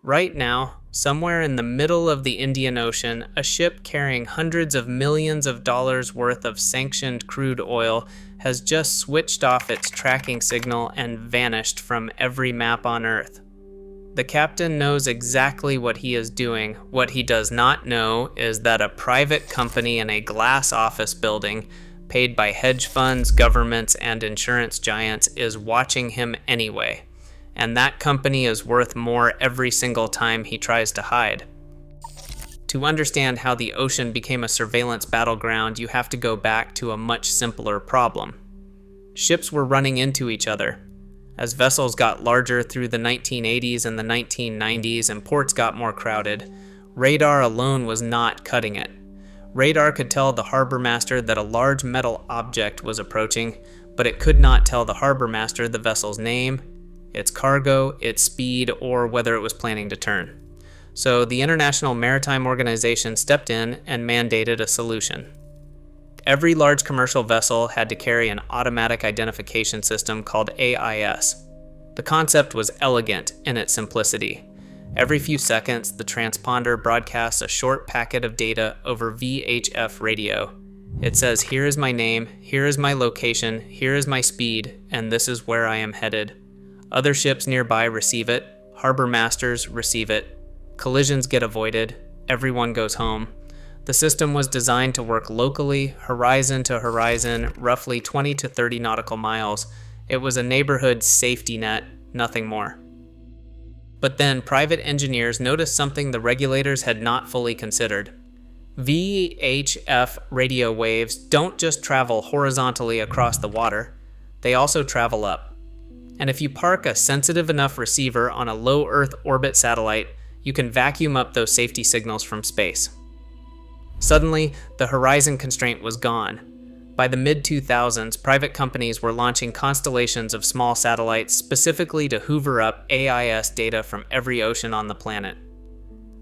Right now, somewhere in the middle of the Indian Ocean, a ship carrying hundreds of millions of dollars worth of sanctioned crude oil has just switched off its tracking signal and vanished from every map on Earth. The captain knows exactly what he is doing. What he does not know is that a private company in a glass office building, paid by hedge funds, governments, and insurance giants, is watching him anyway. And that company is worth more every single time he tries to hide. To understand how the ocean became a surveillance battleground, you have to go back to a much simpler problem. Ships were running into each other. As vessels got larger through the 1980s and the 1990s and ports got more crowded, radar alone was not cutting it. Radar could tell the harbor master that a large metal object was approaching, but it could not tell the harbor master the vessel's name, its cargo, its speed, or whether it was planning to turn. So the International Maritime Organization stepped in and mandated a solution. Every large commercial vessel had to carry an automatic identification system called AIS. The concept was elegant in its simplicity. Every few seconds, the transponder broadcasts a short packet of data over VHF radio. It says, "Here is my name, here is my location, here is my speed, and this is where I am headed." Other ships nearby receive it, harbor masters receive it, collisions get avoided, everyone goes home. The system was designed to work locally, horizon to horizon, roughly 20 to 30 nautical miles. It was a neighborhood safety net, nothing more. But then private engineers noticed something the regulators had not fully considered. VHF radio waves don't just travel horizontally across the water, they also travel up. And if you park a sensitive enough receiver on a low Earth orbit satellite, you can vacuum up those safety signals from space. Suddenly, the horizon constraint was gone. By the mid-2000s, private companies were launching constellations of small satellites specifically to hoover up AIS data from every ocean on the planet.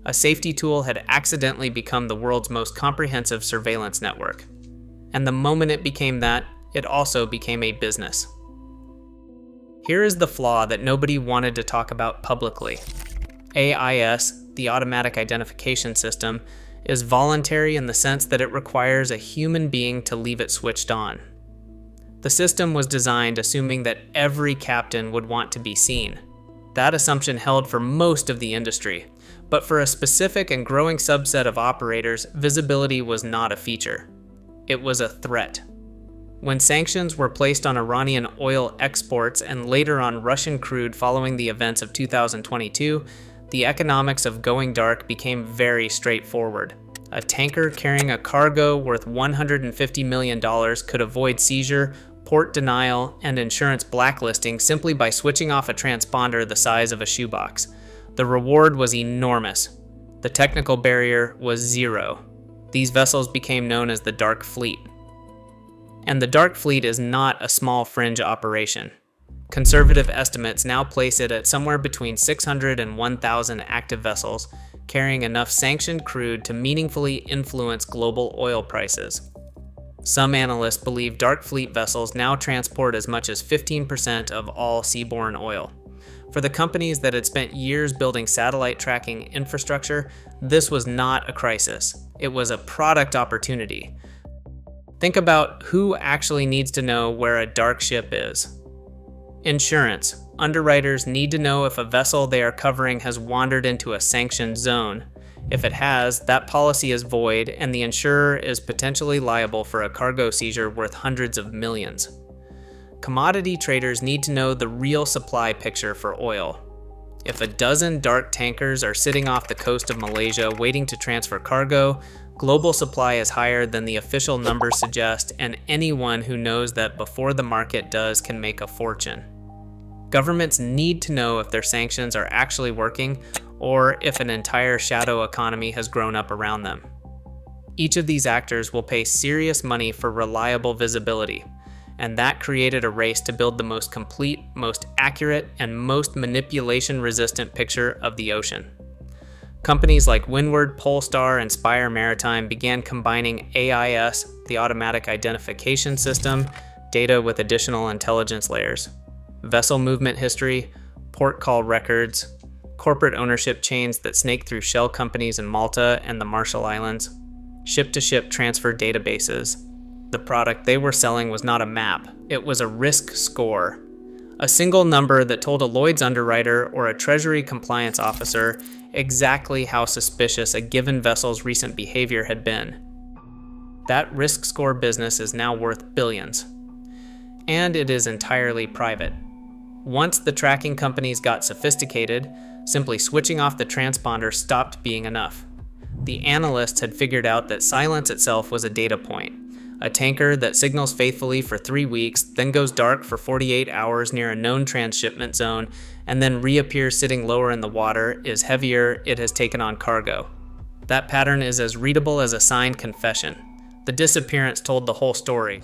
A safety tool had accidentally become the world's most comprehensive surveillance network. And the moment it became that, it also became a business. Here is the flaw that nobody wanted to talk about publicly. AIS, the Automatic Identification System, is voluntary in the sense that it requires a human being to leave it switched on. The system was designed assuming that every captain would want to be seen. That assumption held for most of the industry, but for a specific and growing subset of operators, visibility was not a feature. It was a threat. When sanctions were placed on Iranian oil exports and later on Russian crude following the events of 2022, the economics of going dark became very straightforward. A tanker carrying a cargo worth $150 million could avoid seizure, port denial, and insurance blacklisting simply by switching off a transponder the size of a shoebox. The reward was enormous. The technical barrier was zero. These vessels became known as the Dark Fleet. And the Dark Fleet is not a small fringe operation. Conservative estimates now place it at somewhere between 600 and 1,000 active vessels, carrying enough sanctioned crude to meaningfully influence global oil prices. Some analysts believe Dark Fleet vessels now transport as much as 15% of all seaborne oil. For the companies that had spent years building satellite tracking infrastructure, this was not a crisis. It was a product opportunity. Think about who actually needs to know where a dark ship is. Insurance. Underwriters need to know if a vessel they are covering has wandered into a sanctioned zone. If it has, that policy is void and the insurer is potentially liable for a cargo seizure worth hundreds of millions. Commodity traders need to know the real supply picture for oil. If a dozen dark tankers are sitting off the coast of Malaysia waiting to transfer cargo, global supply is higher than the official numbers suggest, and anyone who knows that before the market does can make a fortune. Governments need to know if their sanctions are actually working or if an entire shadow economy has grown up around them. Each of these actors will pay serious money for reliable visibility, and that created a race to build the most complete, most accurate, and most manipulation-resistant picture of the ocean. Companies like Windward, Polestar, and Spire Maritime began combining AIS, the Automatic Identification System, data with additional intelligence layers, vessel movement history, port call records, corporate ownership chains that snake through shell companies in Malta and the Marshall Islands, ship-to-ship transfer databases. The product they were selling was not a map, it was a risk score. A single number that told a Lloyd's underwriter or a Treasury compliance officer exactly how suspicious a given vessel's recent behavior had been. That risk score business is now worth billions. And it is entirely private. Once the tracking companies got sophisticated, simply switching off the transponder stopped being enough. The analysts had figured out that silence itself was a data point. A tanker that signals faithfully for 3 weeks, then goes dark for 48 hours near a known transshipment zone, and then reappears sitting lower in the water is heavier, it has taken on cargo. That pattern is as readable as a signed confession. The disappearance told the whole story.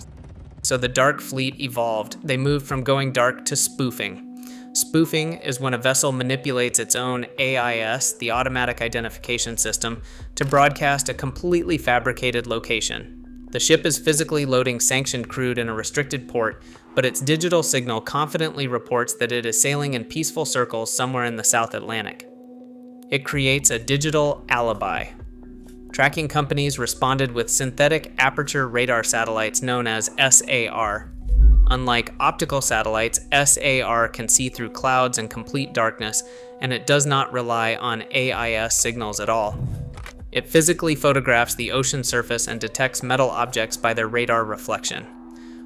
So the dark fleet evolved. They moved from going dark to spoofing. Spoofing is when a vessel manipulates its own AIS, the automatic identification system, to broadcast a completely fabricated location. The ship is physically loading sanctioned crude in a restricted port, but its digital signal confidently reports that it is sailing in peaceful circles somewhere in the South Atlantic. It creates a digital alibi. Tracking companies responded with synthetic aperture radar satellites known as SAR. Unlike optical satellites, SAR can see through clouds and complete darkness, and it does not rely on AIS signals at all. It physically photographs the ocean surface and detects metal objects by their radar reflection.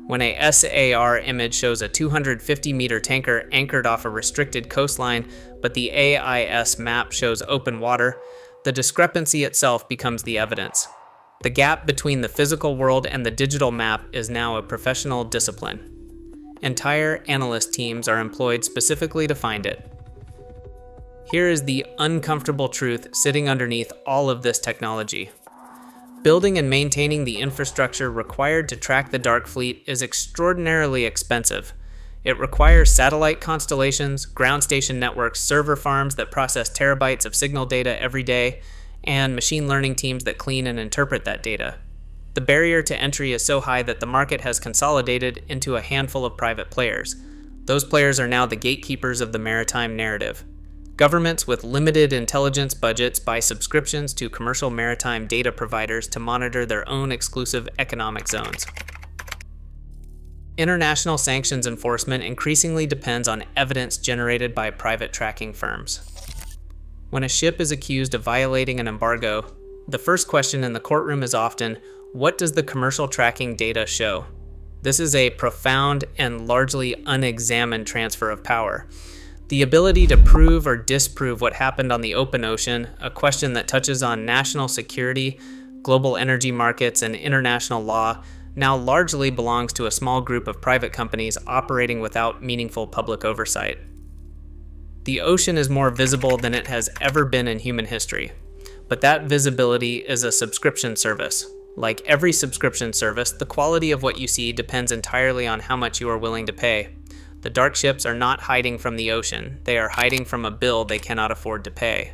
When a SAR image shows a 250-meter tanker anchored off a restricted coastline, but the AIS map shows open water, the discrepancy itself becomes the evidence. The gap between the physical world and the digital map is now a professional discipline. Entire analyst teams are employed specifically to find it. Here is the uncomfortable truth sitting underneath all of this technology. Building and maintaining the infrastructure required to track the dark fleet is extraordinarily expensive. It requires satellite constellations, ground station networks, server farms that process terabytes of signal data every day, and machine learning teams that clean and interpret that data. The barrier to entry is so high that the market has consolidated into a handful of private players. Those players are now the gatekeepers of the maritime narrative. Governments with limited intelligence budgets buy subscriptions to commercial maritime data providers to monitor their own exclusive economic zones. International sanctions enforcement increasingly depends on evidence generated by private tracking firms. When a ship is accused of violating an embargo, the first question in the courtroom is often, what does the commercial tracking data show? This is a profound and largely unexamined transfer of power. The ability to prove or disprove what happened on the open ocean, a question that touches on national security, global energy markets, and international law, now largely belongs to a small group of private companies operating without meaningful public oversight. The ocean is more visible than it has ever been in human history, but that visibility is a subscription service. Like every subscription service, the quality of what you see depends entirely on how much you are willing to pay. The dark ships are not hiding from the ocean, they are hiding from a bill they cannot afford to pay.